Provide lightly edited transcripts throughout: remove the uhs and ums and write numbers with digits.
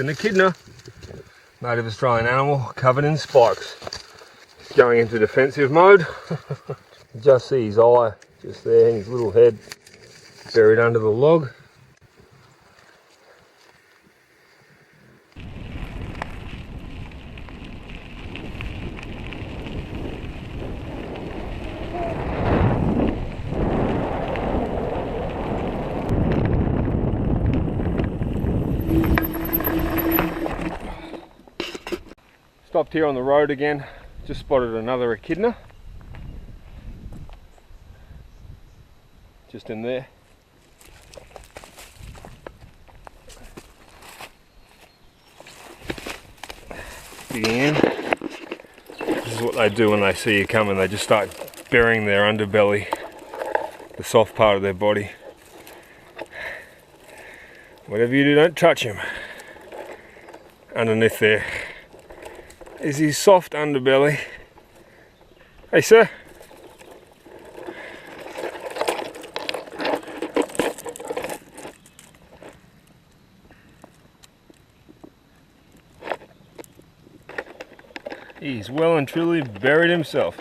an echidna, native Australian animal covered in spikes. He's going into defensive mode. Just see his eye just there and his little head buried under the log. Stopped here on the road again, just spotted another echidna. Just in there. Digging in. This is what they do when they see you coming, they just start burying their underbelly, the soft part of their body. Whatever you do, don't touch him. Underneath there is his soft underbelly. Hey sir. He's well and truly buried himself.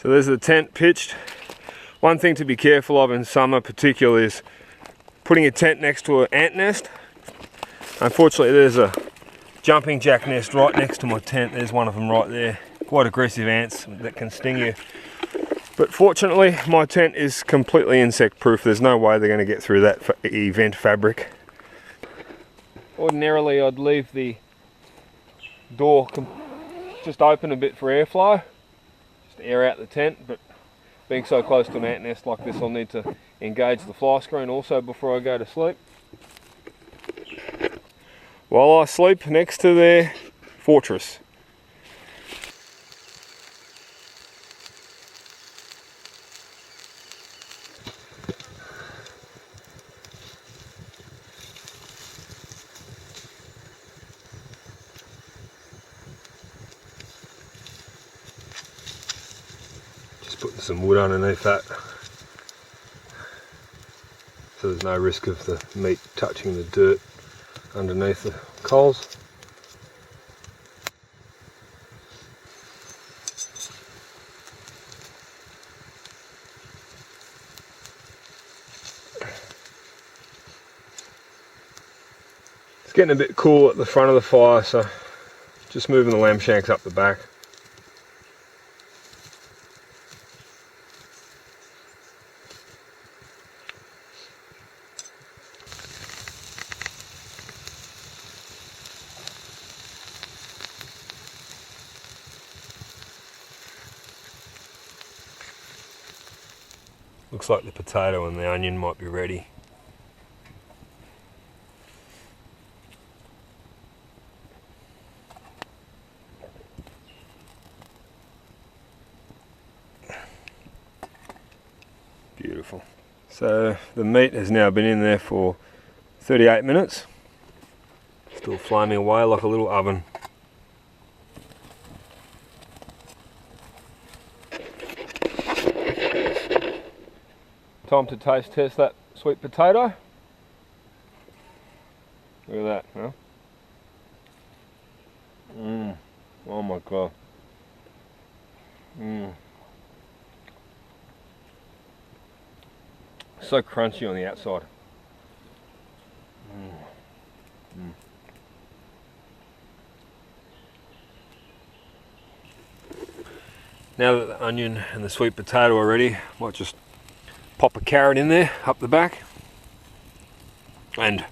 So there's the tent pitched. One thing to be careful of in summer particularly is putting a tent next to an ant nest. Unfortunately there's a jumping jack nest right next to my tent. There's one of them right there. Quite aggressive ants that can sting you. But fortunately my tent is completely insect proof. There's no way they're going to get through that event fabric. Ordinarily I'd leave the door just open a bit for airflow, just to air out the tent, but being so close to an ant nest like this, I'll need to engage the fly screen also before I go to sleep. While I sleep next to their fortress. Putting some wood underneath that so there's no risk of the meat touching the dirt underneath the coals. It's getting a bit cool at the front of the fire, so just moving the lamb shanks up the back. Looks like the potato and the onion might be ready. Beautiful. So the meat has now been in there for 38 minutes. Still flaming away like a little oven. Time to taste test that sweet potato. Look at that, huh? Oh my god. So crunchy on the outside. Now that the onion and the sweet potato are ready, I might just pop a carrot in there up the back and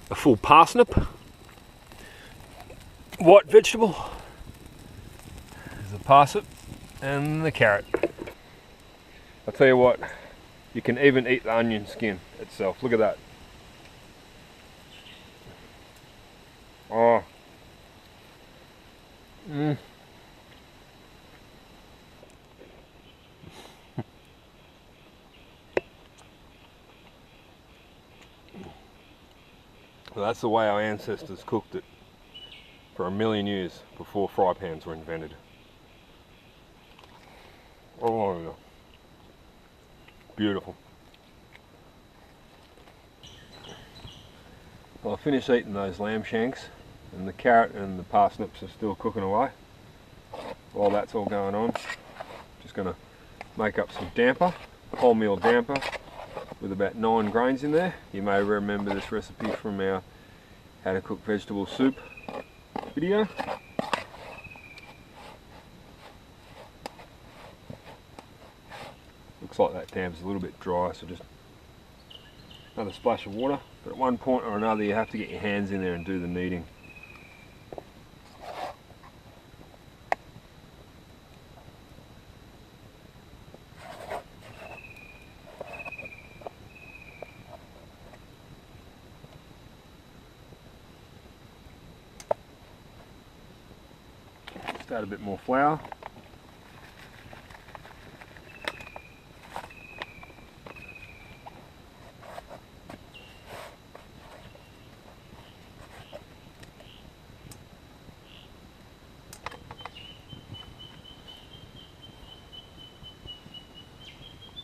a full parsnip. White vegetable. There's the parsnip and the carrot. I'll tell you what, you can even eat the onion skin itself. Look at that. Oh. Well, that's the way our ancestors cooked it for 1,000,000 years before fry pans were invented. Oh, beautiful. Well, I finished eating those lamb shanks and the carrot and the parsnips are still cooking away. While that's all going on, just going to make up some damper, wholemeal damper with about 9 grains in there. You may remember this recipe from our how to cook vegetable soup video. Looks like that damper's a little bit dry, so just another splash of water. But at one point or another you have to get your hands in there and do the kneading. Just add a bit more flour.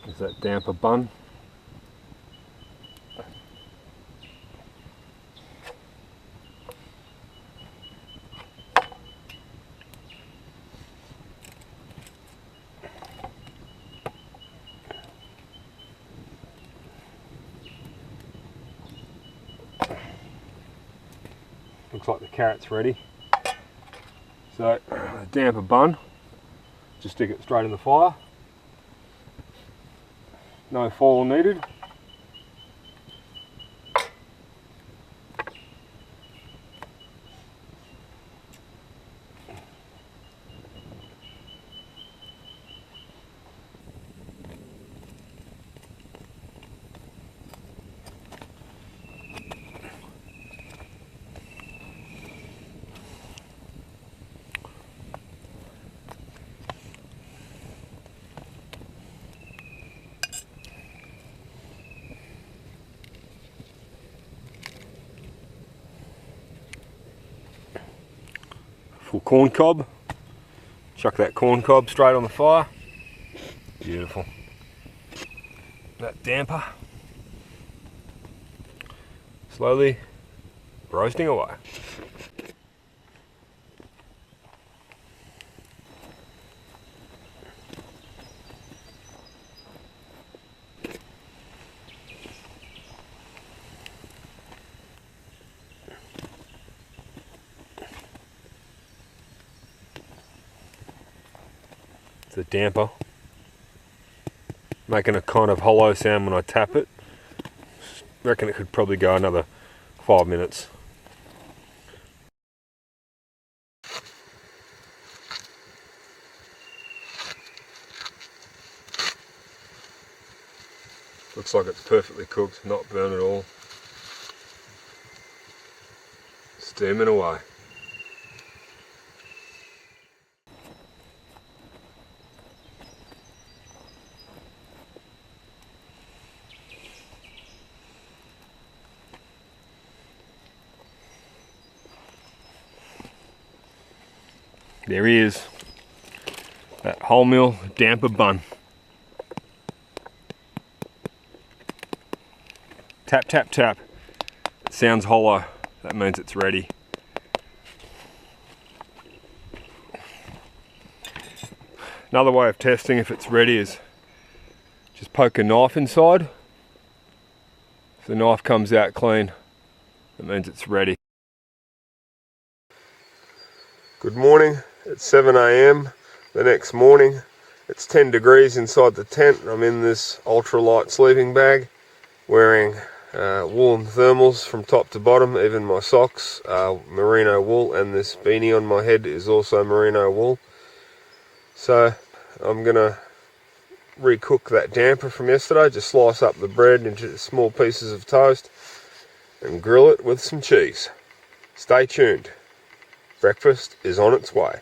There's that damper bun. looks like the carrot's ready. So, a damper bun, just stick it straight in the fire. No foil needed. Full corn cob. Chuck that corn cob straight on the fire. Beautiful. That damper. Slowly roasting away. The damper making a kind of hollow sound when I tap it. Reckon it could probably go another 5 minutes. Looks like it's perfectly cooked, not burnt at all. Steaming away. There he is, that wholemeal damper bun. Tap, tap, tap. It sounds hollow, that means it's ready. Another way of testing if it's ready is just poke a knife inside. If the knife comes out clean, that means it's ready. Good morning. It's 7 AM the next morning. It's 10 degrees inside the tent. I'm in this ultralight sleeping bag wearing woolen thermals from top to bottom. Even my socks are merino wool, and this beanie on my head is also merino wool. So I'm gonna recook that damper from yesterday. Just slice up the bread into small pieces of toast and grill it with some cheese. Stay tuned. Breakfast is on its way.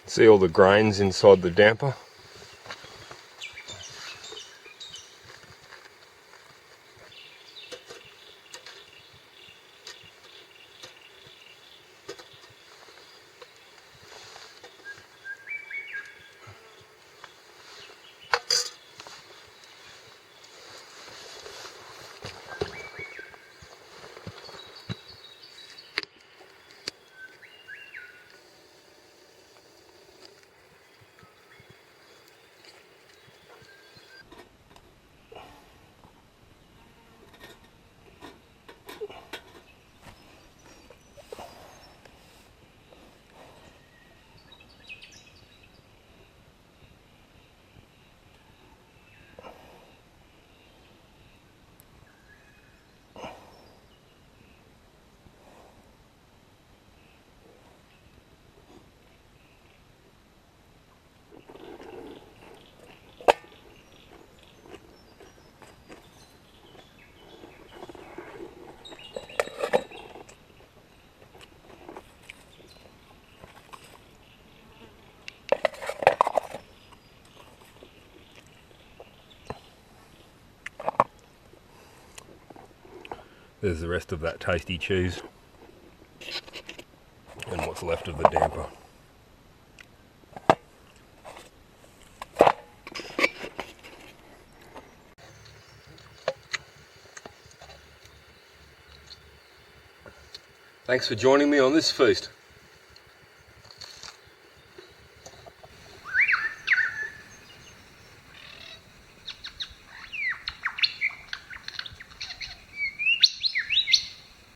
See all the grains inside the damper? There's the rest of that tasty cheese and what's left of the damper. Thanks for joining me on this feast.